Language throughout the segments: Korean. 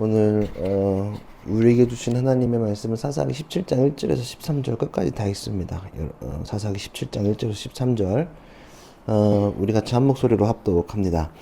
오늘 우리에게 주신 하나님의 말씀은 사사기 17장 1절에서 13절 끝까지 다 있습니다. 사사기 17장 1절에서 13절 우리 같이 한 목소리로 합독합니다.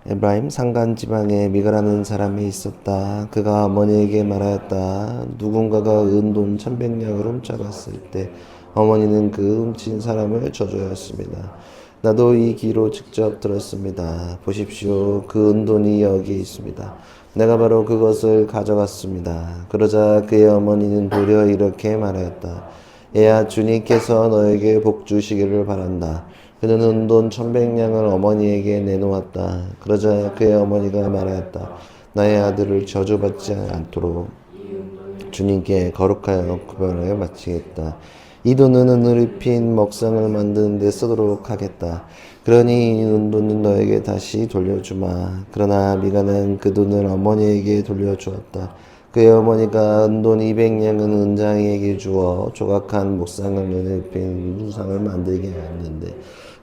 에브라임 산간 지방에 미가라는 사람이 있었다. 그가 어머니에게 말하였다. 누군가가 은돈 1,100냥을 훔쳐갔을 때 어머니는 그 훔친 사람을 저주하였습니다. 나도 이 귀로 직접 들었습니다. 보십시오. 그 은돈이 여기 있습니다. 내가 바로 그것을 가져갔습니다. 그러자 그의 어머니는 도리어 이렇게 말하였다. 얘야, 주님께서 너에게 복 주시기를 바란다. 그는 은돈 1,100냥을 어머니에게 내놓았다. 그러자 그의 어머니가 말하였다. 나의 아들을 저주받지 않도록 주님께 거룩하여 구별하여 바치겠다. 이 돈은 은을 입힌 먹상을 만드는 데 쓰도록 하겠다. 그러니 이 은돈은 너에게 다시 돌려주마. 그러나 미가는 그 돈을 어머니에게 돌려주었다. 그의 어머니가 은돈 200냥은 은장에게 주어 조각한 목상을 은을 입힌 무상을 만들게 하였는데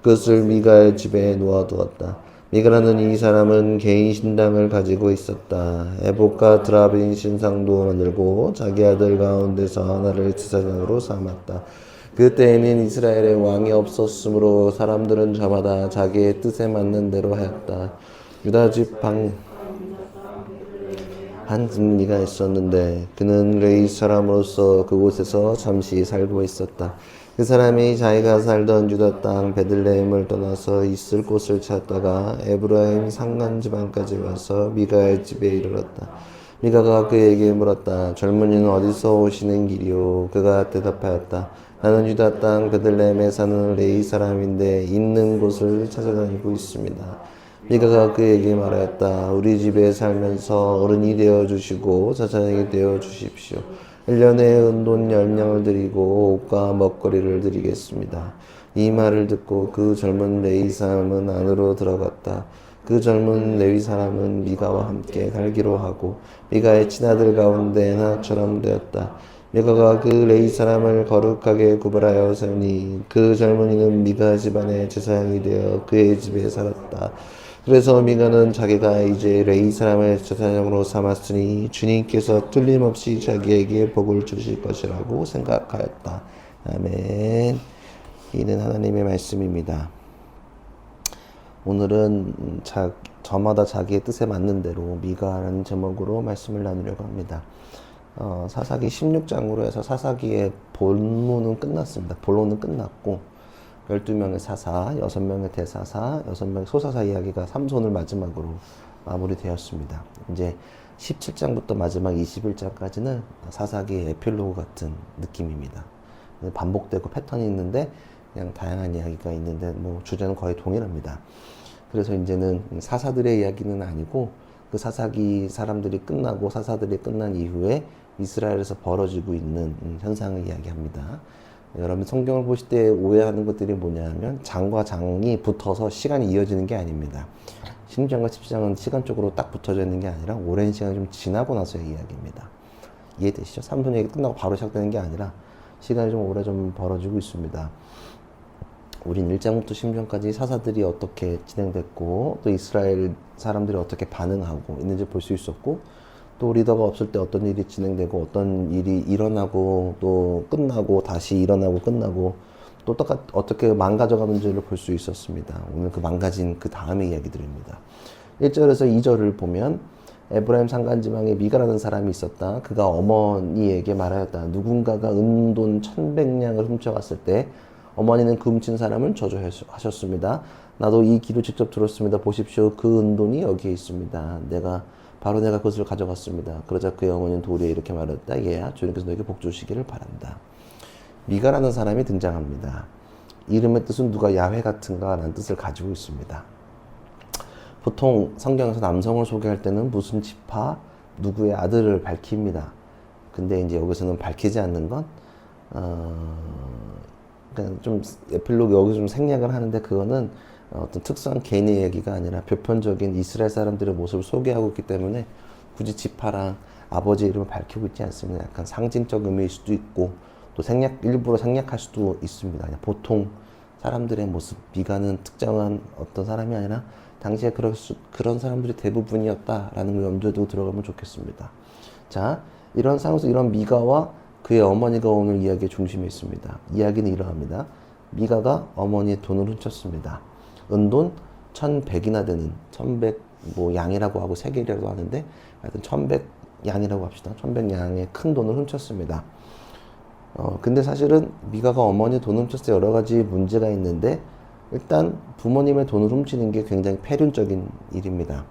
그것을 미가의 집에 놓아두었다. 미가라는 이 사람은 개인 신당을 가지고 있었다. 에봇과 드라빈 신상도 만들고 자기 아들 가운데서 하나를 제사장으로 삼았다. 그때에는 이스라엘에 왕이 없었으므로 사람들은 저마다 자기의 뜻에 맞는 대로 하였다. 유다 집 한 승리가 있었는데 그는 레이 사람으로서 그곳에서 잠시 살고 있었다. 그 사람이 자기가 살던 유다 땅 베들레헴을 떠나서 있을 곳을 찾다가 에브라임 산간 지방까지 와서 미가의 집에 이르렀다. 미가가 그에게 물었다. 젊은이는 어디서 오시는 길이요? 그가 대답하였다. 나는 유다 땅 베들레헴에 사는 레이 사람인데 있는 곳을 찾아다니고 있습니다. 미가가 그에게 말하였다. 우리 집에 살면서 어른이 되어주시고 자장이 되어주십시오. 1년에 은돈 10냥을 드리고 옷과 먹거리를 드리겠습니다. 이 말을 듣고 그 젊은 레위 사람은 안으로 들어갔다. 그 젊은 레위 사람은 미가와 함께 살기로 하고 미가의 친아들 가운데 하나처럼 되었다. 미가가 그 레위 사람을 거룩하게 구별하여 세우니 그 젊은이는 미가 집안의 제사장이 되어 그의 집에 살았다. 그래서 미가는 자기가 이제 레위 사람을 제사장으로 삼았으니 주님께서 틀림없이 자기에게 복을 주실 것이라고 생각하였다. 아멘. 이는 하나님의 말씀입니다. 오늘은 저마다 자기의 뜻에 맞는 대로 미가라는 제목으로 말씀을 나누려고 합니다. 사사기 16장으로 해서 사사기의 본문은 끝났습니다. 본론은 끝났고 12명의 사사, 6명의 대사사, 6명의 소사사 이야기가 삼손을 마지막으로 마무리되었습니다. 이제 17장부터 마지막 21장까지는 사사기의 에필로그 같은 느낌입니다. 반복되고 패턴이 있는데 그냥 다양한 이야기가 있는데 뭐 주제는 거의 동일합니다. 그래서 이제는 사사들의 이야기는 아니고 그 사사기 사람들이 끝나고 사사들이 끝난 이후에 이스라엘에서 벌어지고 있는 현상을 이야기합니다. 여러분 성경을 보실 때 오해하는 것들이 뭐냐면 장과 장이 붙어서 시간이 이어지는 게 아닙니다. 16장과 17장은 시간적으로 딱 붙어져 있는 게 아니라 오랜 시간이 좀 지나고 나서의 이야기입니다. 이해되시죠? 삼손 얘기 끝나고 바로 시작되는 게 아니라 시간이 좀 오래 좀 벌어지고 있습니다. 우린 1장부터 10장까지 사사들이 어떻게 진행됐고 또 이스라엘 사람들이 어떻게 반응하고 있는지 볼 수 있었고 또 리더가 없을 때 어떤 일이 진행되고 어떤 일이 일어나고 또 끝나고 다시 일어나고 끝나고 또 어떻게 망가져가는지를 볼 수 있었습니다. 오늘 그 망가진 그 다음의 이야기들입니다. 1절에서 2절을 보면 에브라임 산간지방에 미가라는 사람이 있었다. 그가 어머니에게 말하였다. 누군가가 은돈 1,100냥을 훔쳐갔을 때 어머니는 그 훔친 사람을 저주하셨습니다. 나도 이 귀로 직접 들었습니다. 보십시오. 그 은돈이 여기에 있습니다. 바로 내가 그것을 가져갔습니다. 그러자 그의 어머니는 도리에 이렇게 말했다. 얘야, 주님께서 너에게 복 주시기를 바란다. 미가라는 사람이 등장합니다. 이름의 뜻은 누가 야훼 같은가 라는 뜻을 가지고 있습니다. 보통 성경에서 남성을 소개할 때는 무슨 지파, 누구의 아들을 밝힙니다. 근데 이제 여기서는 밝히지 않는 건 그냥 좀 에필로그 여기서 좀 생략을 하는데 그거는 어떤 특수한 개인의 이야기가 아니라 보편적인 이스라엘 사람들의 모습을 소개하고 있기 때문에 굳이 지파랑 아버지 이름을 밝히고 있지 않습니다. 약간 상징적 의미일 수도 있고 또 일부러 생략할 수도 있습니다. 그냥 보통 사람들의 모습, 미가는 특정한 어떤 사람이 아니라 당시에 그런 사람들이 대부분이었다라는 걸 염두에 두고 들어가면 좋겠습니다. 자, 이런 상황에서 이런 미가와 그의 어머니가 오늘 이야기의 중심에 있습니다. 이야기는 이러합니다. 미가가 어머니의 돈을 훔쳤습니다. 은돈 1100이나 되는 1100 뭐 양이라고 하고 세겔이라고 하는데 하여튼 1100 양이라고 합시다. 1100양의 큰 돈을 훔쳤습니다. 근데 사실은 미가가 어머니 돈을 훔쳤을 때 여러 가지 문제가 있는데 일단 부모님의 돈을 훔치는 게 굉장히 폐륜적인 일입니다.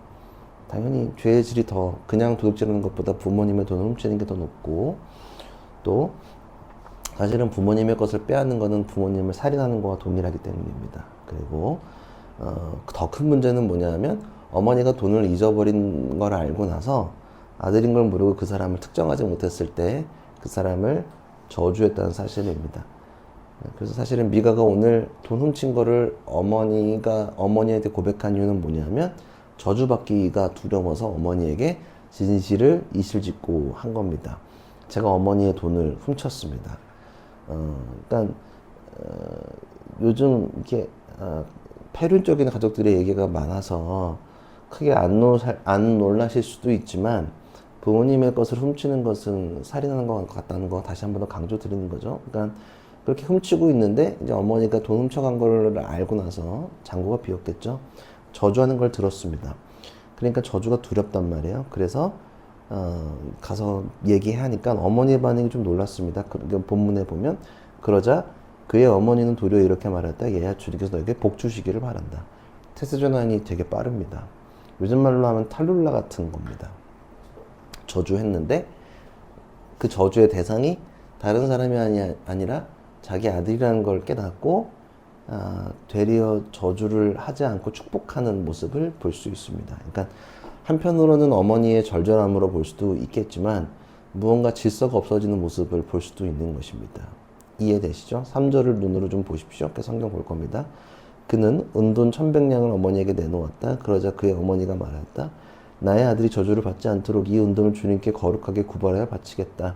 당연히 죄의 질이 더 그냥 도둑질하는 것보다 부모님의 돈을 훔치는 게 더 높고 또 사실은 부모님의 것을 빼앗는 것은 부모님을 살인하는 것과 동일하기 때문입니다. 그리고 더 큰 문제는 뭐냐면 어머니가 돈을 잊어버린 걸 알고 나서 아들인 걸 모르고 그 사람을 특정하지 못했을 때 그 사람을 저주했다는 사실입니다. 그래서 사실은 미가가 오늘 돈 훔친 거를 어머니한테 고백한 이유는 뭐냐면 저주받기가 두려워서 어머니에게 진실을 이실짓고 한 겁니다. 제가 어머니의 돈을 훔쳤습니다. 그러니까 요즘 이렇게 폐륜적인 가족들의 얘기가 많아서 크게 안 놀라실 수도 있지만 부모님의 것을 훔치는 것은 살인하는 것 같다는 거 다시 한 번 더 강조 드리는 거죠. 그러니까 그렇게 훔치고 있는데 이제 어머니가 돈 훔쳐간 걸 알고 나서 잔고가 비었겠죠. 저주하는 걸 들었습니다. 그러니까 저주가 두렵단 말이에요. 그래서 가서 얘기하니까 어머니의 반응이 좀 놀랐습니다. 그러니까 본문에 보면 그러자 그의 어머니는 도리어 이렇게 말했다. 얘야 주님께서 너에게 복 주시기를 바란다. 태세 전환이 되게 빠릅니다. 요즘 말로 하면 탈룰라 같은 겁니다. 저주했는데 그 저주의 대상이 다른 사람이 아니라 자기 아들이라는 걸 깨닫고 되려 저주를 하지 않고 축복하는 모습을 볼 수 있습니다. 그러니까 한편으로는 어머니의 절절함으로 볼 수도 있겠지만 무언가 질서가 없어지는 모습을 볼 수도 있는 것입니다. 이해되시죠? 3절을 눈으로 좀 보십시오. 성경 볼 겁니다. 그는 은돈 1100냥을 어머니에게 내놓았다. 그러자 그의 어머니가 말했다. 나의 아들이 저주를 받지 않도록 이 은돈을 주님께 거룩하게 구별하여 바치겠다.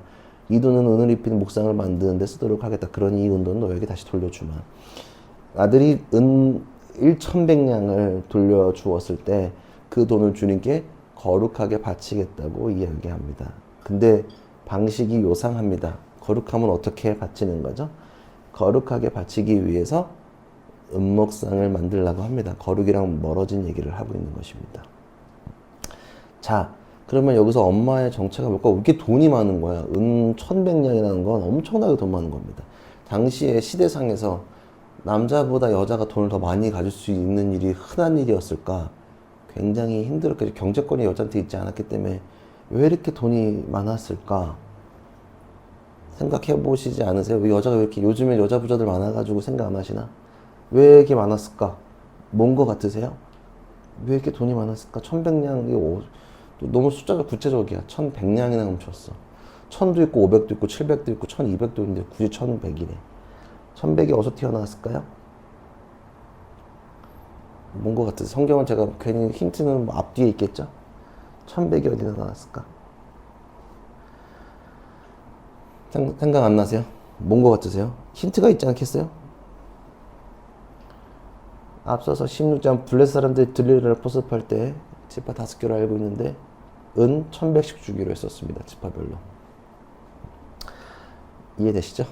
이 돈은 은을 입힌 목상을 만드는 데 쓰도록 하겠다. 그러니 이 은돈은 너에게 다시 돌려주마. 아들이 은 1100냥을 돌려주었을 때 그 돈을 주님께 거룩하게 바치겠다고 이야기합니다. 근데 방식이 요상합니다. 거룩함은 어떻게 바치는 거죠? 거룩하게 바치기 위해서 은목상을 만들려고 합니다. 거룩이랑 멀어진 얘기를 하고 있는 것입니다. 자, 그러면 여기서 엄마의 정체가 뭘까? 왜 이렇게 돈이 많은 거야? 은 1100냥이라는 건 엄청나게 돈 많은 겁니다. 당시의 시대상에서 남자보다 여자가 돈을 더 많이 가질 수 있는 일이 흔한 일이었을까? 굉장히 힘들었겠죠. 경제권이 여자한테 있지 않았기 때문에 왜 이렇게 돈이 많았을까? 생각해 보시지 않으세요? 왜 여자가 왜 이렇게 요즘에 여자 부자들 많아가지고 생각 안 하시나? 왜 이렇게 많았을까? 뭔 거 같으세요? 왜 이렇게 돈이 많았을까? 1100냥, 너무 숫자가 구체적이야. 1100냥이나 훔쳤어. 1000도 있고 500도 있고 700도 있고 1200도 있는데 굳이 1100이네. 1100이 어디서 튀어나왔을까요? 뭔 것 같으세요? 성경은 제가 괜히 힌트는 뭐 앞뒤에 있겠죠? 1100이 어디서 나왔을까? 생각 안 나세요? 뭔 것 같으세요? 힌트가 있지 않겠어요? 앞서서 16장 블레셋 사람들이 들릴라를 포섭할 때 지파 5개로 알고 있는데 은 1100씩 주기로 했었습니다. 지파별로. 이해되시죠?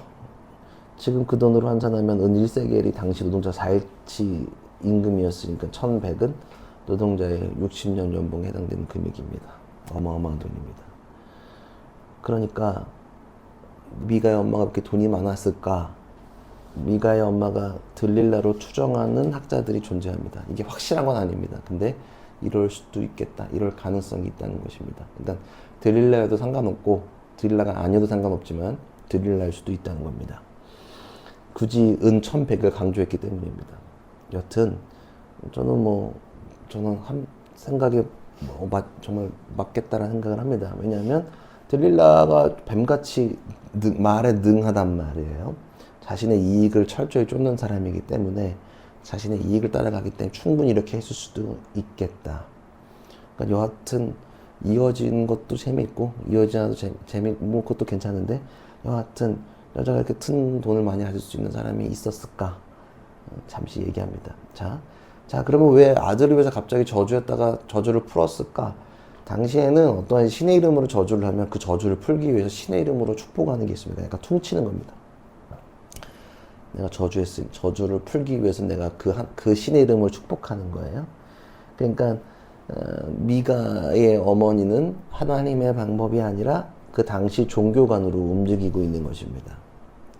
지금 그 돈으로 환산하면 은 1세겔이 당시 노동자 4일치 임금이었으니까 1100은 노동자의 60년 연봉에 해당되는 금액입니다. 어마어마한 돈입니다. 그러니까 미가의 엄마가 그렇게 돈이 많았을까? 미가의 엄마가 들릴라로 추정하는 학자들이 존재합니다. 이게 확실한 건 아닙니다. 근데 이럴 수도 있겠다. 이럴 가능성이 있다는 것입니다. 일단 들릴라여도 상관없고 들릴라가 아니어도 상관없지만 들릴라일 수도 있다는 겁니다. 굳이 은 1100을 강조했기 때문입니다. 여튼 저는 한 생각에 정말 맞겠다라는 생각을 합니다. 왜냐하면 들릴라가 뱀같이 말에 능하단 말이에요. 자신의 이익을 철저히 쫓는 사람이기 때문에 자신의 이익을 따라가기 때문에 충분히 이렇게 했을 수도 있겠다. 그러니까 여하튼 이어진 것도 재미있고 이어지지 않아도 재미있고 그것도 괜찮은데 여하튼 여자가 이렇게 큰 돈을 많이 가질 수 있는 사람이 있었을까? 잠시 얘기합니다. 자, 자, 그러면 왜 아들을 위해서 갑자기 저주했다가 저주를 풀었을까? 당시에는 어떠한 신의 이름으로 저주를 하면 그 저주를 풀기 위해서 신의 이름으로 축복하는 게 있습니다. 그러니까 퉁치는 겁니다. 내가 저주했으니 저주를 풀기 위해서 내가 그 신의 이름을 축복하는 거예요. 그러니까 미가의 어머니는 하나님의 방법이 아니라 그 당시 종교관으로 움직이고 있는 것입니다.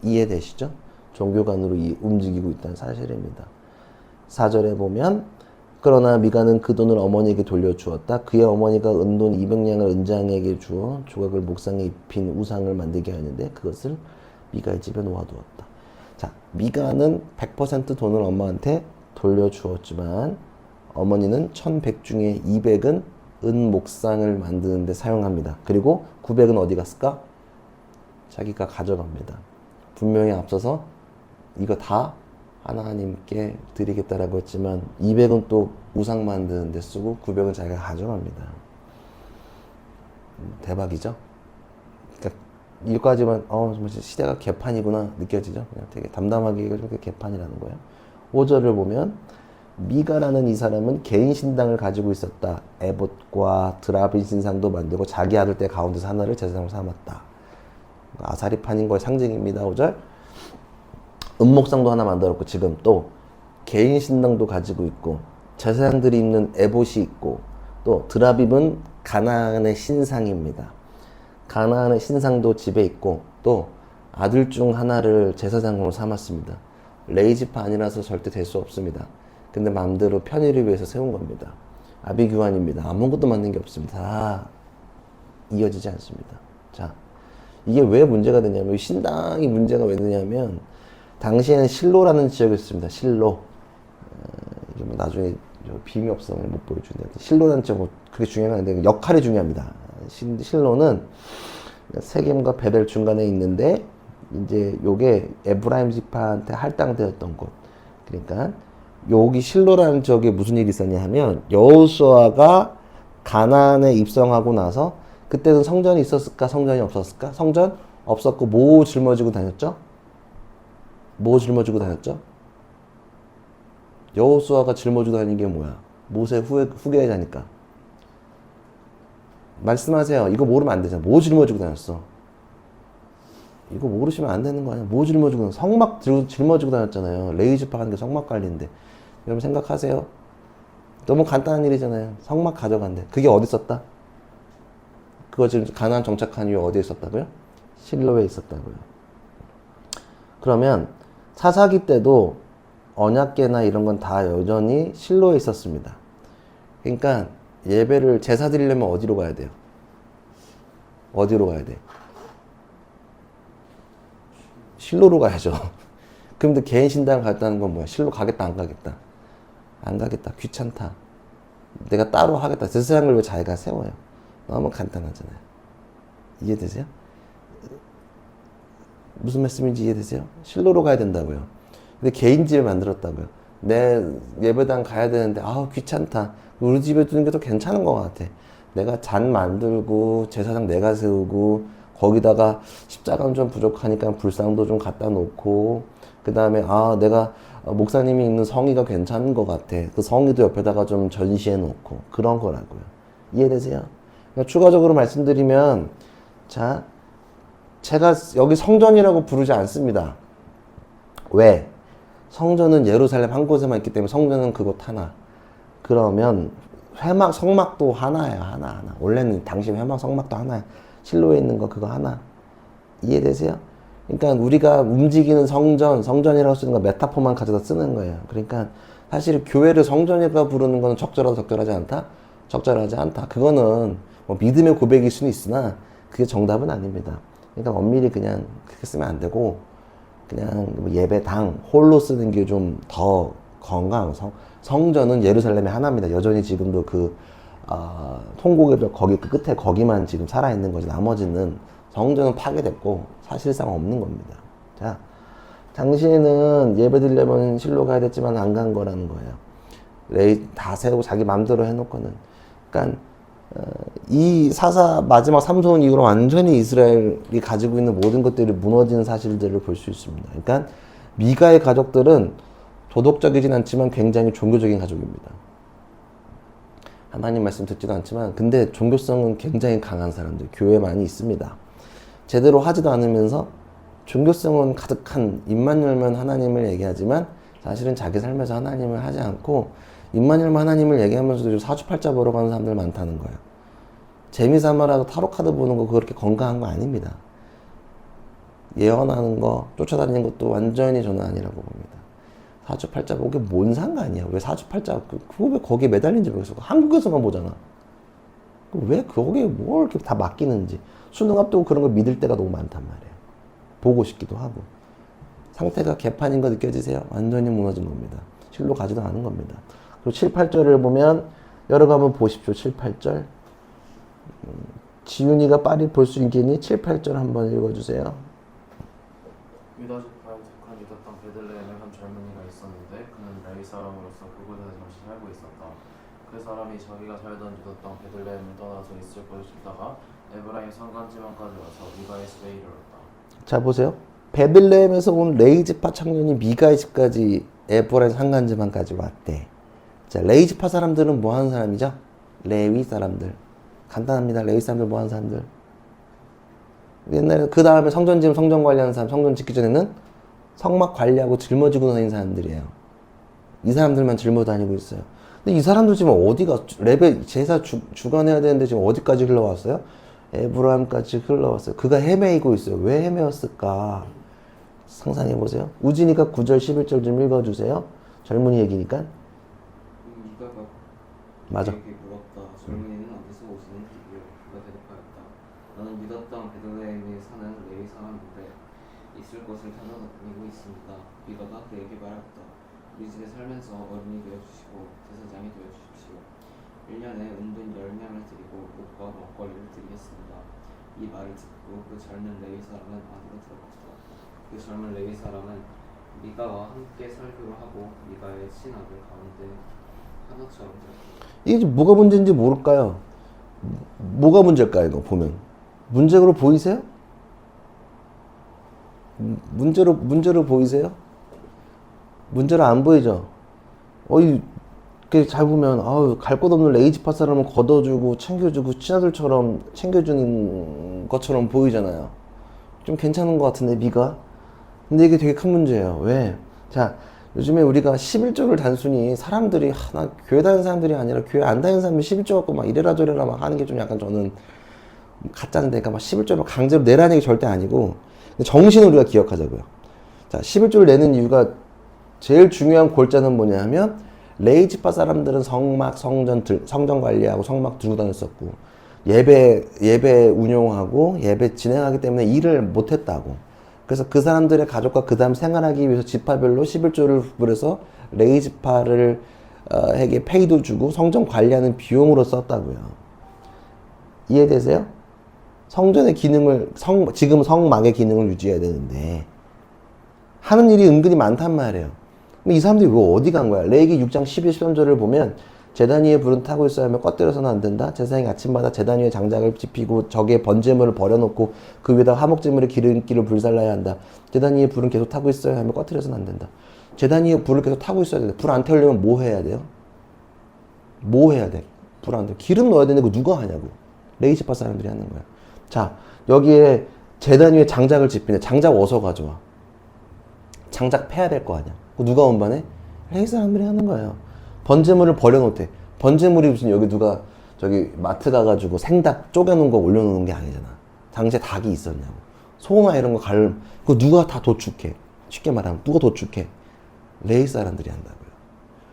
이해되시죠? 종교관으로 움직이고 있다는 사실입니다. 4절에 보면 그러나 미가는 그 돈을 어머니에게 돌려주었다. 그의 어머니가 은돈 200냥을 은장에게 주어 조각을 목상에 입힌 우상을 만들게 하였는데 그것을 미가의 집에 놓아두었다. 자, 미가는 100% 돈을 엄마한테 돌려주었지만 어머니는 1100 중에 200은 은 목상을 만드는 데 사용합니다. 그리고 900은 어디 갔을까? 자기가 가져갑니다. 분명히 앞서서 이거 다 하나님께 드리겠다라고 했지만 200은 또 우상 만드는 데 쓰고 900은 자기가 가져갑니다. 대박이죠? 그러니까 이거까지만 정말 시대가 개판이구나 느껴지죠? 그냥 되게 담담하게 얘기해서 개판이라는 거예요. 5절을 보면 미가라는 이 사람은 개인 신당을 가지고 있었다. 에봇과 드라빈 신상도 만들고 자기 아들 때 가운데서 하나를 제사장으로 삼았다. 아사리판인 거의 상징입니다. 5절 은목상도 하나 만들었고 지금 또 개인 신당도 가지고 있고 제사장들이 입는 에봇이 있고 또 드라빔은 가나안의 신상입니다. 가나안의 신상도 집에 있고 또 아들 중 하나를 제사장으로 삼았습니다. 레이지파 아니라서 절대 될 수 없습니다. 근데 마음대로 편의를 위해서 세운 겁니다. 아비규환입니다. 아무것도 맞는 게 없습니다. 다 이어지지 않습니다. 자, 이게 왜 문제가 되냐면 신당이 문제가 왜 되냐면 당시에는 실로라는 지역이 있습니다. 실로. 이게 뭐 나중에 빔이 없으면 못 보여주는데 실로라는 지역은 그게 중요한 게 아닌데 역할이 중요합니다. 실로는 세겜과 베델 중간에 있는데 이제 요게 에브라임 지파한테 할당되었던 곳. 그러니까 여기 실로라는 지역에 무슨 일이 있었냐 하면 여호수아가 가나안에 입성하고 나서 그때는 성전이 있었을까 성전이 없었을까? 성전 없었고 뭐 짊어지고 다녔죠? 뭐 짊어지고 다녔죠? 여호수아가 짊어지고 다니는 게 뭐야? 모세 후계자니까. 말씀하세요. 이거 모르면 안 되잖아. 뭐 짊어지고 다녔어? 이거 모르시면 안 되는 거 아니야? 뭐 짊어지고 다녔어? 성막 짊어지고 다녔잖아요. 레위지파 하는 게 성막 관리인데. 여러분 생각하세요. 너무 간단한 일이잖아요. 성막 가져간대. 그게 어디 있었다? 그거 지금 가나안 정착한 이후 어디에 있었다고요? 실로에 있었다고요. 그러면 사사기 때도 언약궤나 이런 건 다 여전히 실로에 있었습니다. 그러니까 예배를 제사 드리려면 어디로 가야 돼요? 어디로 가야 돼? 실로로 가야죠. 그런데 개인 신당 갔다는 건 뭐야? 실로 가겠다 안 가겠다? 안 가겠다. 귀찮다. 내가 따로 하겠다. 제사장을 왜 자기가 세워요? 너무 간단하잖아요. 이해되세요? 무슨 말씀인지 이해되세요? 실로로 가야 된다고요. 근데 개인 집에 만들었다고요. 내 예배당 가야 되는데 귀찮다. 우리 집에 두는 게 더 괜찮은 것 같아. 내가 잔 만들고 제사장 내가 세우고 거기다가 십자가는 좀 부족하니까 불상도 좀 갖다 놓고 그 다음에 내가 목사님이 있는 성의가 괜찮은 것 같아. 그 성의도 옆에다가 좀 전시해 놓고 그런 거라고요. 이해되세요? 그러니까 추가적으로 말씀드리면 자, 제가 여기 성전이라고 부르지 않습니다. 왜? 성전은 예루살렘 한 곳에만 있기 때문에 성전은 그곳 하나. 그러면 성막도 하나예요. 하나. 원래는 당시 성막도 하나야. 실로에 있는 거 그거 하나. 이해되세요? 그러니까 우리가 움직이는 성전이라고 쓰는 거 메타포만 가져다 쓰는 거예요. 그러니까 사실 교회를 성전이라고 부르는 거는 적절하지 않다? 적절하지 않다. 그거는 뭐 믿음의 고백일 수는 있으나 그게 정답은 아닙니다. 그러니까 엄밀히 그냥 그렇게 쓰면 안 되고 그냥 뭐 예배당 홀로 쓰는 게 좀 더 건강. 성전은 예루살렘의 하나입니다. 여전히 지금도 통곡의 거기 그 끝에 거기만 지금 살아 있는 거지. 나머지는 성전은 파괴됐고 사실상 없는 겁니다. 자, 당시에는 예배 드리려면 실로 가야 됐지만 안 간 거라는 거예요. 다 세우고 자기 마음대로 해놓고는. 그러니까 이 마지막 삼손 이후로 완전히 이스라엘이 가지고 있는 모든 것들이 무너지는 사실들을 볼 수 있습니다. 그러니까 미가의 가족들은 도덕적이진 않지만 굉장히 종교적인 가족입니다. 하나님 말씀 듣지도 않지만 근데 종교성은 굉장히 강한 사람들 교회에 많이 있습니다. 제대로 하지도 않으면서 종교성은 가득한 입만 열면 하나님을 얘기하지만 사실은 자기 삶에서 하나님을 하지 않고 입만 열면 하나님을 얘기하면서도 사주팔자 보러 가는 사람들 많다는 거예요. 재미삼아라도 타로카드 보는 거 그렇게 건강한 거 아닙니다. 예언하는 거 쫓아다니는 것도 완전히 저는 아니라고 봅니다. 사주팔자 보기 뭔 상관이야. 왜 사주팔자 왜 거기에 매달린지 모르겠어. 한국에서만 보잖아. 왜 거기에 뭘 이렇게 다 맡기는지. 수능 앞두고 그런 걸 믿을 때가 너무 많단 말이에요. 보고 싶기도 하고. 상태가 개판인 거 느껴지세요? 완전히 무너진 겁니다. 실로 가지도 않은 겁니다. 그리고 7, 8절을 보면 여러 거 한번 보십시오. 7, 8절. 지훈이가 빨리 볼 수 있겠니? 7, 8절 한번 읽어주세요. 유다 지파에 속한 유다 땅 베들레헴에 한 젊은이가 있었는데 그는 레위 사람으로서 그곳에서 잠시 살고 있었다. 그 사람이 자기가 살던 유다 땅 베들레헴을 떠나서 있을 것을 찾다가 에브라임 산간지만까지 와서 미가의 집에 이르렀다. 자 보세요. 베들레헴에서 온 레위 지파 청년이 미가의 집까지 에브라임 산간지만까지 왔대. 자 레위 지파 사람들은 뭐 하는 사람이죠? 레위 사람들. 간단합니다. 레위 사람들 뭐 하는 사람들? 옛날에 그 다음에 성전 지으면 성전 관리하는 사람, 성전 짓기 전에는 성막 관리하고 짊어지고 다니는 사람들이에요. 이 사람들만 짊어 다니고 있어요. 근데 이 사람들 지금 어디가 레벨 제사 주관해야 되는데 지금 어디까지 흘러왔어요? 에브라임까지 흘러왔어요. 그가 헤매이고 있어요. 왜 헤매었을까? 상상해 보세요. 우진이가 9절 11절 좀 읽어주세요. 젊은이 얘기니까. 미가가 맞아. 그에게 물었다. 젊은이는 어디서 오시는 길이요? 그가 대답하였다. 나는 유다 땅 베들레헴에 사는 레위 사람인데 있을 것을 찾아다니고 있습니다. 미가가 그에게 말했다. 우리 집에 살면서 어른이 되어주시고 제사장이 되어주십시오. 1년에 은둔 10명을 드리고 옷과 먹거리를 드리겠습니다. 이 말을 듣고 그 젊은 레위 사람은 안으로 들어갔다. 그 젊은 레위 사람은 미가와 함께 설교를 하고 미가의 신하들 가운데 하나처럼 되었다. 이게 지금 뭐가 문제인지 모를까요? 뭐가 문제일까요? 이거 보면 문제로 보이세요? 문제로 보이세요? 문제로 안 보이죠? 잘 보면 갈 곳 없는 레이지파 사람을 걷어주고 챙겨주고 친아들처럼 챙겨주는 것처럼 보이잖아요. 좀 괜찮은 것 같은데 미가. 근데 이게 되게 큰 문제예요. 왜? 자, 요즘에 우리가 11조를 단순히 사람들이 나 교회 다니는 사람들이 아니라 교회 안 다니는 사람이 11조 갖고 막 이래라 저래라 막 하는 게 좀 약간 저는 가짜인데, 그러니까 막 11조를 강제로 내라는 게 절대 아니고 정신을 우리가 기억하자고요. 자, 11조를 내는 이유가 제일 중요한 골자는 뭐냐 하면 레이지파 사람들은 성막, 성전 관리하고 성막 들고 다녔었고 예배 운용하고 예배 진행하기 때문에 일을 못했다고. 그래서 그 사람들의 가족과 그 다음 생활하기 위해서 지파별로 11조를 부풀려서 레이지파를 에게 페이도 주고 성전 관리하는 비용으로 썼다고요. 이해되세요? 성전의 기능을 지금 성막의 기능을 유지해야 되는데 하는 일이 은근히 많단 말이에요. 이 사람들이 왜 어디 간 거야? 레위기 6장 12, 13절을 보면 제단 위에 불은 타고 있어야 하며 꺼뜨려서는 안 된다. 제사장이 아침마다 제단 위에 장작을 지피고 적의 번제물을 버려놓고 그 위에다 화목제물의 기름기를 불살라야 한다. 제단 위에 불은 계속 타고 있어야 하며 꺼뜨려서는 안 된다. 제단 위에 불을 계속 타고 있어야 돼. 불 안 태우려면 뭐 해야 돼요? 뭐 해야 돼? 불 안 돼. 기름 넣어야 되는데 그거 누가 하냐고. 레이지파 사람들이 하는 거야. 자, 여기에 제단 위에 장작을 지피네. 장작 어디서 가져와? 장작 패야 될 거 아니야. 누가 운반해? 레위 사람들이 하는 거예요. 번제물을 버려놓대. 번제물이 무슨 여기 누가 저기 마트 가가지고 생닭 쪼개놓은 거 올려놓는 게 아니잖아. 당시에 닭이 있었냐고. 소나 이런 거 그거 누가 다 도축해. 쉽게 말하면 누가 도축해? 레위 사람들이 한다고요.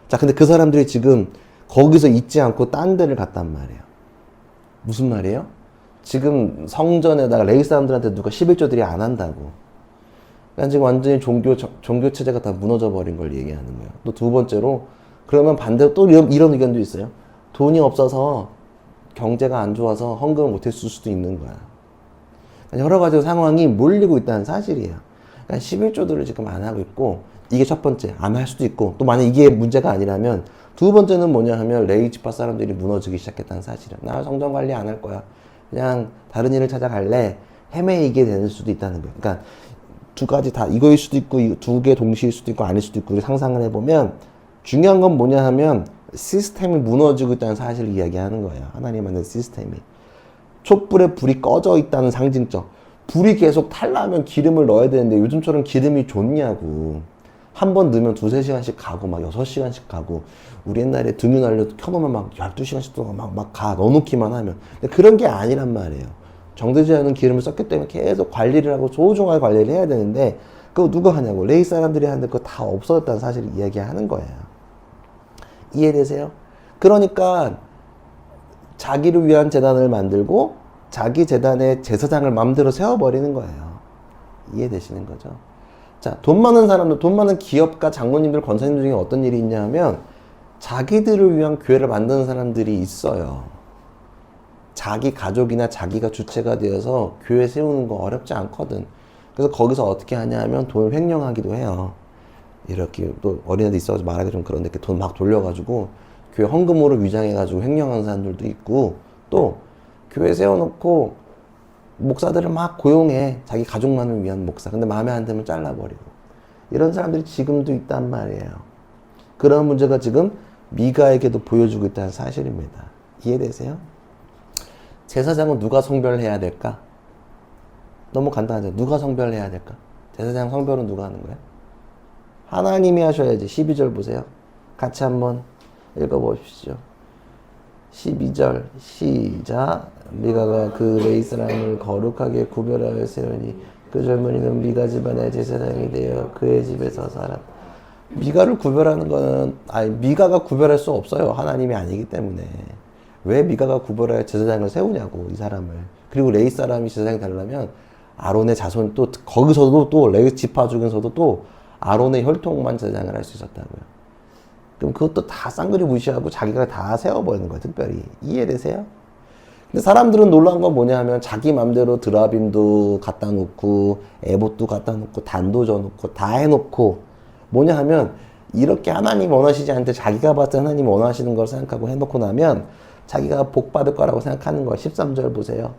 자, 근데 그 사람들이 지금 거기서 있지 않고 딴 데를 갔단 말이에요. 무슨 말이에요? 지금 성전에다가 레위 사람들한테 누가 11조들이 안 한다고. 그러니까 지금 완전히 종교 체제가 다 무너져 버린 걸 얘기하는 거예요. 또 두 번째로, 그러면 반대로 또 이런 의견도 있어요. 돈이 없어서 경제가 안 좋아서 헌금을 못했을 수도 있는 거야. 여러 가지 상황이 몰리고 있다는 사실이에요. 그러니까 11조들을 지금 안 하고 있고, 이게 첫 번째, 안 할 수도 있고, 또 만약 이게 문제가 아니라면 두 번째는 뭐냐 하면 레위 지파 사람들이 무너지기 시작했다는 사실이야. 나 성전 관리 안 할 거야. 그냥 다른 일을 찾아갈래. 헤매이게 되는 수도 있다는 거예요. 그러니까 두 가지 다 이거일 수도 있고 두 개 동시일 수도 있고 아닐 수도 있고 상상을 해보면 중요한 건 뭐냐 하면 시스템이 무너지고 있다는 사실을 이야기하는 거예요. 하나님 만든 시스템이. 촛불에 불이 꺼져 있다는 상징적. 불이 계속 탈라면 기름을 넣어야 되는데 요즘처럼 기름이 좋냐고. 한 번 넣으면 2-3시간씩 가고 막 6시간씩 가고 우리 옛날에 등유 날려 켜놓으면 막 12시간씩 동안 막 가 넣어놓기만 하면. 근데 그런 게 아니란 말이에요. 정되지 않은 기름을 썼기 때문에 계속 관리를 하고 소중하게 관리를 해야 되는데 그거 누가 하냐고. 레위 사람들이 하는데 그거 다 없어졌다는 사실을 이야기하는 거예요. 이해되세요? 그러니까 자기를 위한 재단을 만들고 자기 재단의 제사장을 마음대로 세워버리는 거예요. 이해되시는 거죠? 자, 돈 많은 사람들, 돈 많은 기업가, 장로님들, 권사님들 중에 어떤 일이 있냐 하면 자기들을 위한 교회를 만드는 사람들이 있어요. 자기 가족이나 자기가 주체가 되어서 교회 세우는 거 어렵지 않거든. 그래서 거기서 어떻게 하냐 하면 돈을 횡령하기도 해요. 이렇게 또 어린애들 있어서 말하기 좀 그런데 이렇게 돈 막 돌려가지고 교회 헌금으로 위장해가지고 횡령하는 사람들도 있고 또 교회 세워놓고 목사들을 막 고용해. 자기 가족만을 위한 목사. 근데 마음에 안 들면 잘라버리고. 이런 사람들이 지금도 있단 말이에요. 그런 문제가 지금 미가에게도 보여주고 있다는 사실입니다. 이해되세요? 제사장은 누가 성별해야 될까? 너무 간단하죠. 누가 성별해야 될까? 제사장 성별은 누가 하는 거야? 하나님이 하셔야지. 12절 보세요. 같이 한번 읽어보십시오. 12절 시작. 미가가 그 레위 사람을 거룩하게 구별하여 세우니 그 젊은이는 미가 집안의 제사장이 되어 그의 집에서 살았다. 미가를 구별하는 거는 미가가 구별할 수 없어요. 하나님이 아니기 때문에. 왜 미가가 구별하여 제사장을 세우냐고 이 사람을. 그리고 레위 사람이 제사장이 되려면 아론의 자손 또 거기서도 또 레위 지파 중에서도 또 아론의 혈통만 제사장을 할 수 있었다고요. 그럼 그것도 다 쌍그리 무시하고 자기가 다 세워버리는 거예요. 특별히. 이해되세요? 근데 사람들은 놀라운 건 뭐냐 하면 자기 맘대로 드라빔도 갖다 놓고 에봇도 갖다 놓고 단도 져놓고 다 해놓고 뭐냐 하면 이렇게 하나님 원하시지 않는데 자기가 봤을 때 하나님 원하시는 걸 생각하고 해놓고 나면 자기가 복 받을 거라고 생각하는 거예요. 13절 보세요.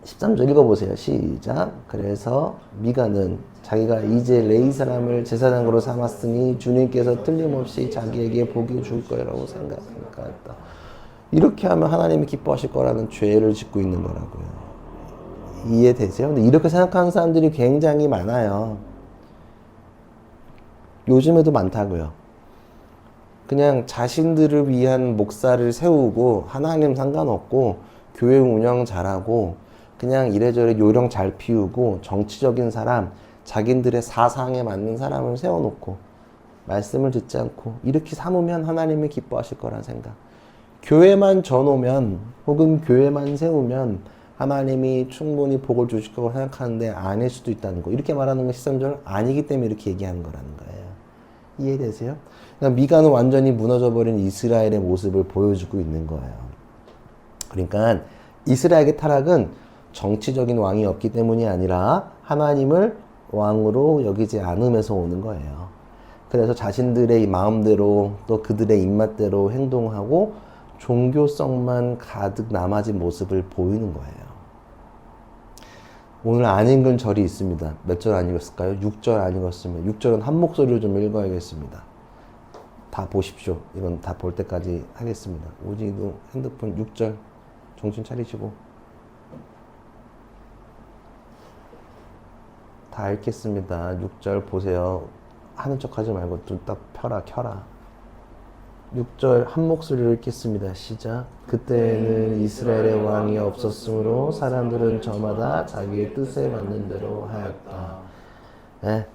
13절 읽어보세요. 시작. 그래서 미가는 자기가 이제 레위 사람을 제사장으로 삼았으니 주님께서 틀림없이 자기에게 복이 줄 거라고 생각했다. 이렇게 하면 하나님이 기뻐하실 거라는 죄를 짓고 있는 거라고요. 이해되세요? 근데 이렇게 생각하는 사람들이 굉장히 많아요. 요즘에도 많다고요. 그냥 자신들을 위한 목사를 세우고 하나님 상관없고 교회 운영 잘하고 그냥 이래저래 요령 잘 피우고 정치적인 사람, 자기들의 사상에 맞는 사람을 세워놓고 말씀을 듣지 않고 이렇게 삼으면 하나님이 기뻐하실 거란 생각. 교회만 져놓으면 혹은 교회만 세우면 하나님이 충분히 복을 주실 거라고 생각하는데 아닐 수도 있다는 거. 이렇게 말하는 건 13절 아니기 때문에 이렇게 얘기하는 거라는 거예요. 이해되세요? 그러니까 미가는 완전히 무너져버린 이스라엘의 모습을 보여주고 있는 거예요. 그러니까 이스라엘의 타락은 정치적인 왕이 없기 때문이 아니라 하나님을 왕으로 여기지 않음에서 오는 거예요. 그래서 자신들의 마음대로 또 그들의 입맛대로 행동하고 종교성만 가득 남아진 모습을 보이는 거예요. 오늘 안 읽은 절이 있습니다. 몇 절 안 읽었을까요? 6절 안 읽었으면 6절은 한 목소리로 좀 읽어야겠습니다. 다 보십시오. 이건 다 볼 때까지 하겠습니다. 오지도 핸드폰 6절 정신 차리시고 다 읽겠습니다. 6절 보세요. 하는 척 하지 말고 좀 딱 켜라. 6절 한 목소리로 읽겠습니다. 시작. 그때는 이스라엘의 왕이 없었으므로 사람들은 저마다 자기의 뜻에 맞는 대로 하였다. 네.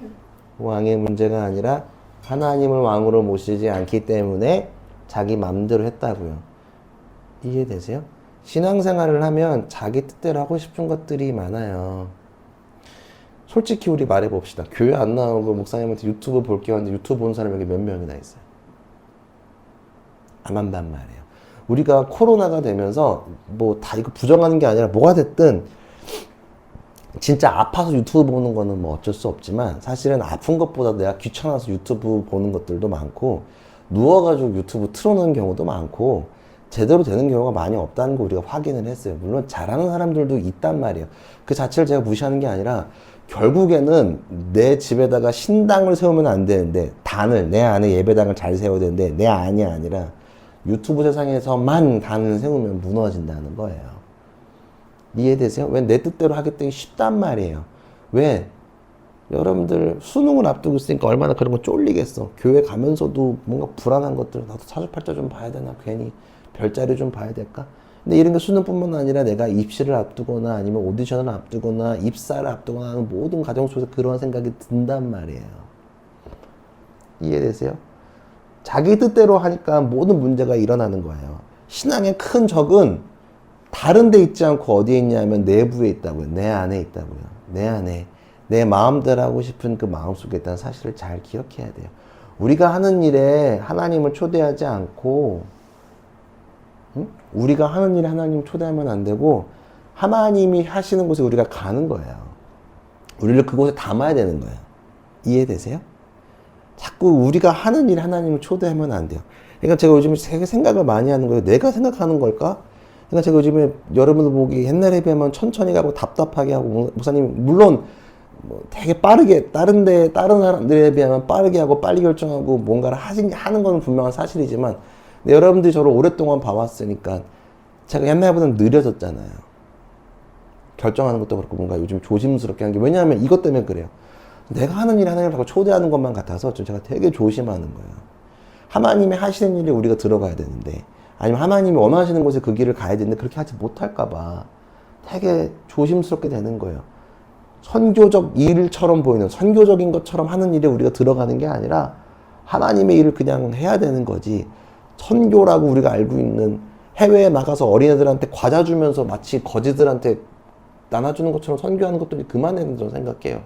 왕의 문제가 아니라 하나님을 왕으로 모시지 않기 때문에 자기 맘대로 했다고요. 이해되세요? 신앙생활을 하면 자기 뜻대로 하고 싶은 것들이 많아요. 솔직히 우리 말해봅시다. 교회 안 나오고 목사님한테 유튜브 볼게요 하는데 유튜브 보는 사람이 여기 몇 명이나 있어요? 안 한단 말이에요. 우리가 코로나가 되면서 뭐 다 이거 부정하는 게 아니라 뭐가 됐든 진짜 아파서 유튜브 보는 거는 뭐 어쩔 수 없지만 사실은 아픈 것보다 내가 귀찮아서 유튜브 보는 것들도 많고 누워가지고 유튜브 틀어놓는 경우도 많고 제대로 되는 경우가 많이 없다는 거 우리가 확인을 했어요. 물론 잘하는 사람들도 있단 말이에요. 그 자체를 제가 무시하는 게 아니라 결국에는 내 집에다가 신당을 세우면 안 되는데 단을 내 안에 예배당을 잘 세워야 되는데 내 안이 아니라 유튜브 세상에서만 단을 세우면 무너진다는 거예요. 이해되세요? 왜 내 뜻대로 하겠다기 쉽단 말이에요. 왜? 여러분들 수능을 앞두고 있으니까 얼마나 그런 거 쫄리겠어. 교회 가면서도 뭔가 불안한 것들 나도 사주팔자 좀 봐야 되나 괜히 별자리 좀 봐야 될까? 근데 이런 게 수능뿐만 아니라 내가 입시를 앞두거나 아니면 오디션을 앞두거나 입사를 앞두거나 하는 모든 과정 속에서 그런 생각이 든단 말이에요. 이해되세요? 자기 뜻대로 하니까 모든 문제가 일어나는 거예요. 신앙의 큰 적은 다른 데 있지 않고 어디에 있냐면 내부에 있다고요. 내 안에 있다고요. 내 안에. 내 마음대로 하고 싶은 그 마음속에 있다는 사실을 잘 기억해야 돼요. 우리가 하는 일에 하나님을 초대하지 않고 우리가 하는 일에 하나님을 초대하면 안 되고 하나님이 하시는 곳에 우리가 가는 거예요. 우리를 그곳에 담아야 되는 거예요. 이해되세요? 자꾸 우리가 하는 일에 하나님을 초대하면 안 돼요. 그러니까 제가 요즘에 되게 생각을 많이 하는 거예요. 내가 생각하는 걸까? 그러니까 제가 요즘에 여러분들 보기 옛날에 비하면 천천히 가고 답답하게 하고 목사님 물론 뭐 되게 빠르게 다른 사람들에 비하면 빠르게 하고 빨리 결정하고 뭔가를 하는 건 분명한 사실이지만 근데 여러분들이 저를 오랫동안 봐왔으니까 제가 옛날보다는 느려졌잖아요. 결정하는 것도 그렇고 뭔가 요즘 조심스럽게 하는 게 왜냐하면 이것 때문에 그래요. 내가 하는 일에 하나님을 자꾸 초대하는 것만 같아서 좀 제가 되게 조심하는 거예요. 하나님이 하시는 일에 우리가 들어가야 되는데 아니면 하나님이 원하시는 곳에 그 길을 가야 되는데 그렇게 하지 못할까 봐 되게 조심스럽게 되는 거예요. 선교적 일처럼 보이는 선교적인 것처럼 하는 일에 우리가 들어가는 게 아니라 하나님의 일을 그냥 해야 되는 거지 선교라고 우리가 알고 있는 해외에 나가서 어린애들한테 과자 주면서 마치 거지들한테 나눠주는 것처럼 선교하는 것들이 그만해야 된다고 생각해요.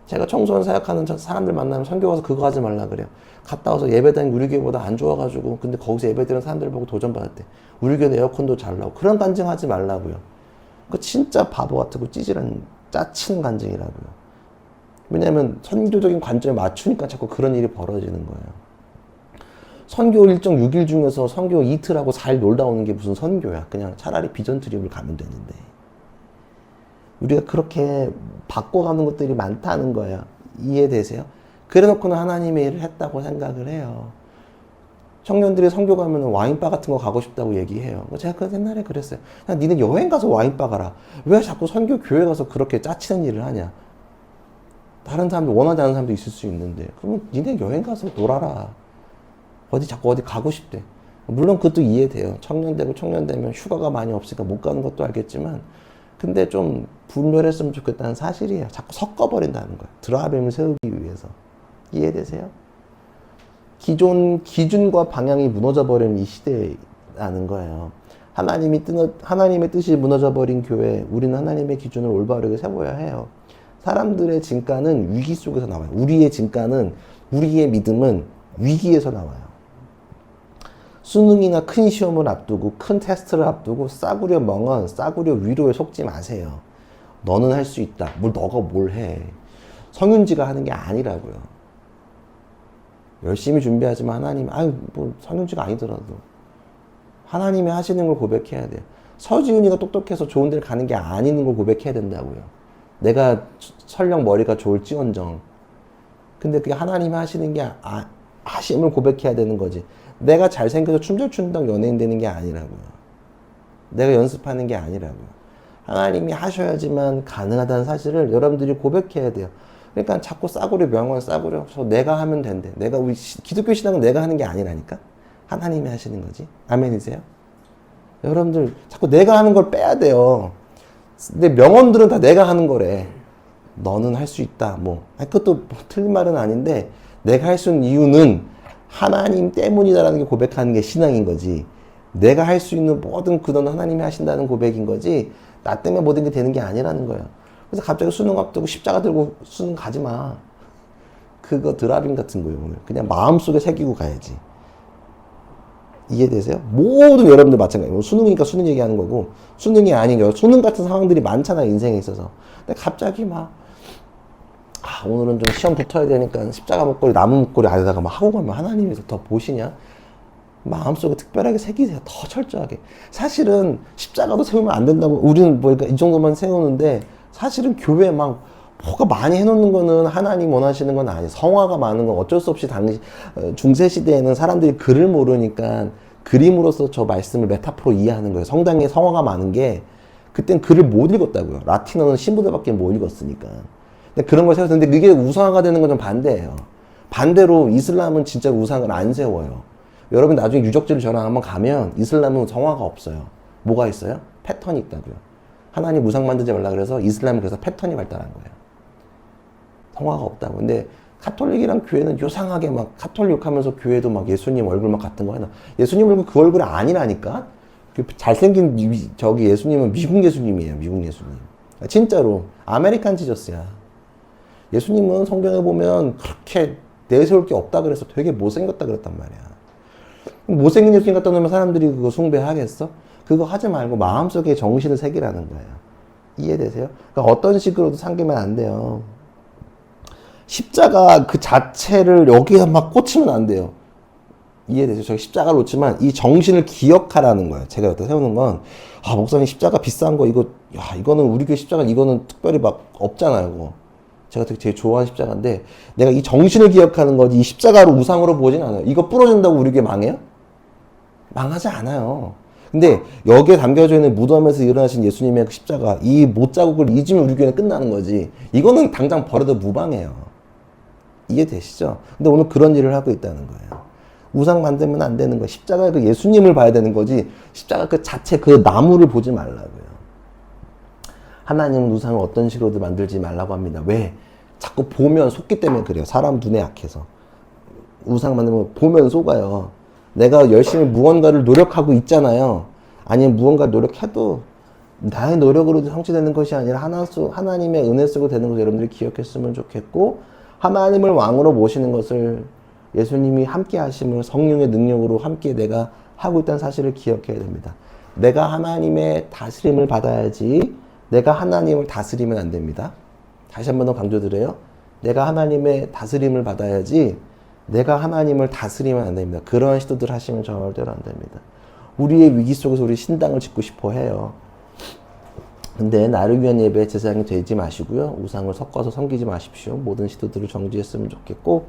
제가 청소년 사역하는 사람들 만나면 선교 가서 그거 하지 말라 그래요. 갔다 와서 예배당이 우리 교회보다 안 좋아가지고 근데 거기서 예배드리는 사람들 보고 도전받았대. 우리 교회 에어컨도 잘 나오고 그런 간증하지 말라고요. 그 진짜 바보 같고 찌질한 짜치는 간증이라고요. 왜냐하면 선교적인 관점에 맞추니까 자꾸 그런 일이 벌어지는 거예요. 선교 일정 6일 중에서 선교 이틀하고 4일 놀다 오는 게 무슨 선교야. 그냥 차라리 비전 트립을 가면 되는데. 우리가 그렇게 바꿔가는 것들이 많다는 거예요. 이해되세요? 그래놓고는 하나님의 일을 했다고 생각을 해요. 청년들이 선교 가면 와인바 같은 거 가고 싶다고 얘기해요. 제가 그 옛날에 그랬어요. 그냥 니네 여행 가서 와인바 가라. 왜 자꾸 선교 교회 가서 그렇게 짜치는 일을 하냐. 다른 사람들 원하지 않는 사람도 있을 수 있는데 그러면 니네 여행 가서 놀아라. 자꾸 어디 가고 싶대. 물론 그것도 이해돼요. 청년 되면 휴가가 많이 없으니까 못 가는 것도 알겠지만 근데 좀 분별했으면 좋겠다는 사실이에요. 자꾸 섞어버린다는 거예요. 드라빔을 세우기 위해서. 이해되세요? 기존 기준과 방향이 무너져버리는 이 시대라는 거예요. 하나님의 뜻이 무너져버린 교회, 우리는 하나님의 기준을 올바르게 세워야 해요. 사람들의 진가는 위기 속에서 나와요. 우리의 믿음은 위기에서 나와요. 수능이나 큰 시험을 앞두고 큰 테스트를 앞두고 싸구려 멍언, 싸구려 위로에 속지 마세요. 너는 할 수 있다. 너가 뭘 해. 성윤지가 하는 게 아니라고요. 열심히 준비하지만 하나님, 성윤지가 아니더라도 하나님이 하시는 걸 고백해야 돼요. 서지훈이가 똑똑해서 좋은 데를 가는 게 아닌 걸 고백해야 된다고요. 내가 설령 머리가 좋을지언정. 근데 그게 하나님이 하시는 게 하심을 고백해야 되는 거지. 내가 잘생겨서 춤 잘 춘다고 연예인 되는 게 아니라고요. 내가 연습하는 게 아니라고요. 하나님이 하셔야지만 가능하다는 사실을 여러분들이 고백해야 돼요. 그러니까 자꾸 싸구려 명언 싸구려 내가 하면 된대. 우리 기독교 신앙은 내가 하는 게 아니라니까. 하나님이 하시는 거지. 아멘이세요? 여러분들 자꾸 내가 하는 걸 빼야 돼요. 근데 명언들은 다 내가 하는 거래. 너는 할 수 있다. 그것도 틀린 말은 아닌데 내가 할 수 있는 이유는 하나님 때문이다라는 게 고백하는 게 신앙인 거지. 내가 할 수 있는 모든 그건 하나님이 하신다는 고백인 거지. 나 때문에 모든 게 되는 게 아니라는 거예요. 그래서 갑자기 수능 앞두고 십자가 들고 수능 가지 마. 그거 드라빔 같은 거예요. 오늘 그냥 마음속에 새기고 가야지. 이해되세요? 모든 여러분들 마찬가지예요. 수능이니까 수능 얘기하는 거고 수능이 아닌 수능 같은 상황들이 많잖아요. 인생에 있어서. 근데 갑자기 오늘은 좀 시험 붙어야 되니까 십자가 목걸이 나무 목걸이 안에다가 하고 가면 하나님이 더 보시냐? 마음속에 특별하게 새기세요. 더 철저하게. 사실은 십자가도 세우면 안 된다고 우리는 뭐 이 정도만 세우는데 사실은 교회에 막 뭐가 많이 해놓는 거는 하나님 원하시는 건 아니에요. 성화가 많은 건 어쩔 수 없이 당시 중세 시대에는 사람들이 글을 모르니까 그림으로서 저 말씀을 메타포로 이해하는 거예요. 성당에 성화가 많은 게 그땐 글을 못 읽었다고요. 라틴어는 신부들밖에 못 읽었으니까. 근데 그런 걸 세웠는데 그게 우상화가 되는 건 좀 반대예요. 반대로 이슬람은 진짜 우상을 안 세워요. 여러분 나중에 유적지를 저랑 한번 가면 이슬람은 성화가 없어요. 뭐가 있어요? 패턴이 있다고요. 하나님 우상 만들지 말라 그래서 이슬람은 그래서 패턴이 발달한 거예요. 성화가 없다고. 근데 카톨릭이랑 교회는 요상하게 막 카톨릭 하면서 교회도 막 예수님 얼굴 막 같은 거 해놔. 예수님 얼굴 그 얼굴이 아니라니까? 그 잘생긴 저기 예수님은 미국 예수님이에요. 미국 예수님. 진짜로. 아메리칸 지저스야. 예수님은 성경에 보면 그렇게 내세울 게 없다 그래서 되게 못생겼다 그랬단 말이야. 못생긴 예수님 갖다 놓으면 사람들이 그거 숭배하겠어? 그거 하지 말고 마음속에 정신을 새기라는 거예요. 이해되세요? 그러니까 어떤 식으로도 삼기면 안 돼요. 십자가 그 자체를 여기에 막 꽂히면 안 돼요. 이해되죠? 저기 십자가를 놓지만 이 정신을 기억하라는 거예요. 제가 여기다 세우는 건, 아, 목사님 십자가 비싼 거, 이거, 야, 이거는 우리 교회 십자가, 이거는 특별히 막 없잖아요. 이거. 제가 되게 제일 좋아하는 십자가인데, 내가 이 정신을 기억하는 거지, 이 십자가를 우상으로 보진 않아요. 이거 부러진다고 우리 교회 망해요? 망하지 않아요. 근데 여기에 담겨져 있는 무덤에서 일어나신 예수님의 그 십자가, 이 못자국을 잊으면 우리 교회는 끝나는 거지. 이거는 당장 버려도 무방해요. 이해되시죠? 근데 오늘 그런 일을 하고 있다는 거예요. 우상 만들면 안 되는 거예요. 십자가 그 예수님을 봐야 되는 거지, 십자가 그 자체 그 나무를 보지 말라고요. 하나님은 우상을 어떤 식으로도 만들지 말라고 합니다. 왜? 자꾸 보면 속기 때문에 그래요. 사람 눈에 약해서. 우상 만들면 보면 속아요. 내가 열심히 무언가를 노력하고 있잖아요. 아니면 무언가 노력해도 나의 노력으로 성취되는 것이 아니라 하나님의 은혜 속에 되는 것을 여러분들이 기억했으면 좋겠고, 하나님을 왕으로 모시는 것을 예수님이 함께 하심을 성령의 능력으로 함께 내가 하고 있다는 사실을 기억해야 됩니다. 내가 하나님의 다스림을 받아야지 내가 하나님을 다스리면 안 됩니다. 다시 한 번 더 강조드려요. 내가 하나님의 다스림을 받아야지 내가 하나님을 다스리면 안 됩니다. 그러한 시도들 하시면 절대로 안 됩니다. 우리의 위기 속에서 우리 신당을 짓고 싶어 해요. 근데 나를 위한 예배 제사장이 되지 마시고요. 우상을 섞어서 섬기지 마십시오. 모든 시도들을 정지했으면 좋겠고,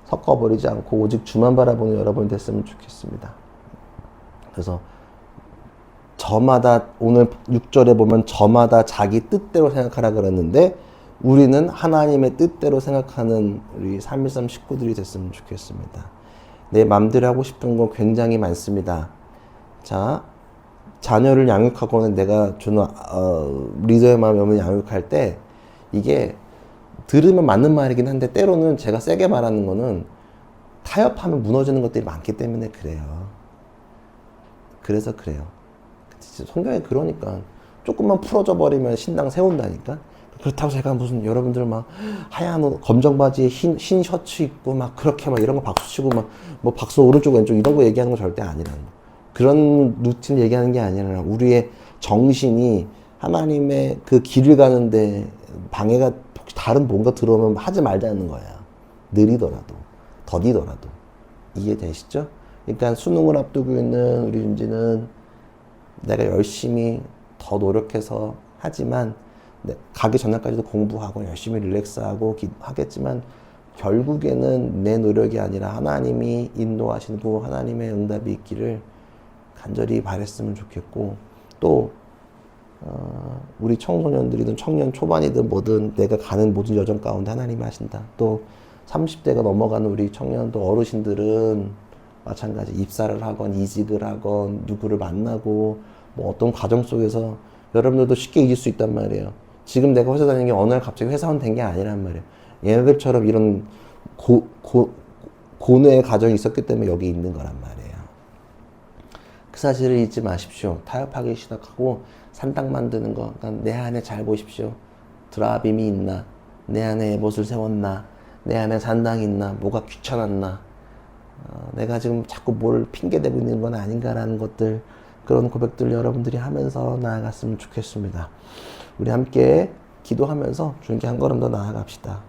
섞어버리지 않고 오직 주만 바라보는 여러분이 됐으면 좋겠습니다. 그래서 저마다, 오늘 6절에 보면 저마다 자기 뜻대로 생각하라 그랬는데, 우리는 하나님의 뜻대로 생각하는 우리 313 식구들이 됐으면 좋겠습니다. 내 맘대로 하고 싶은 거 굉장히 많습니다. 자, 자녀를 양육하고는 내가 주는 리더의 마음을 양육할 때 이게 들으면 맞는 말이긴 한데, 때로는 제가 세게 말하는 거는 타협하면 무너지는 것들이 많기 때문에 그래요. 그래서 그래요. 성경에 그러니까 조금만 풀어져 버리면 신당 세운다니까. 그렇다고 제가 무슨 여러분들 막 하얀 옷, 검정 바지에 흰 셔츠 입고 막 그렇게 막 이런 거 박수 치고 막 뭐 박수 오른쪽 왼쪽 이런 거 얘기하는 거 절대 아니라는 거. 그런 루틴 얘기하는 게 아니라 우리의 정신이 하나님의 그 길을 가는데 방해가 혹시 다른 뭔가 들어오면 하지 말자는 거야. 느리더라도 더디더라도. 이해되시죠? 그러니까 수능을 앞두고 있는 우리 윤지는 내가 열심히 더 노력해서 하지만 가기 전날까지도 공부하고 열심히 릴렉스하고 하겠지만 결국에는 내 노력이 아니라 하나님이 인도하시고 하나님의 응답이 있기를 간절히 바랬으면 좋겠고, 또 우리 청소년들이든 청년 초반이든 뭐든 내가 가는 모든 여정 가운데 하나님이 하신다. 또 30대가 넘어가는 우리 청년 또 어르신들은 마찬가지 입사를 하건 이직을 하건 누구를 만나고 뭐 어떤 과정 속에서 여러분들도 쉽게 잊을 수 있단 말이에요. 지금 내가 회사 다니는 게 어느 날 갑자기 회사원 된 게 아니란 말이에요. 얘네들처럼 이런 고뇌의 과정이 있었기 때문에 여기 있는 거란 말이에요. 그 사실을 잊지 마십시오. 타협하기 시작하고 산당 만드는 거, 내 안에 잘 보십시오. 드라빔이 있나? 내 안에 못을 세웠나? 내 안에 산당이 있나? 뭐가 귀찮았나? 내가 지금 자꾸 뭘 핑계대고 있는 건 아닌가라는 것들, 그런 고백들 여러분들이 하면서 나아갔으면 좋겠습니다. 우리 함께 기도하면서 주님께 한 걸음 더 나아갑시다.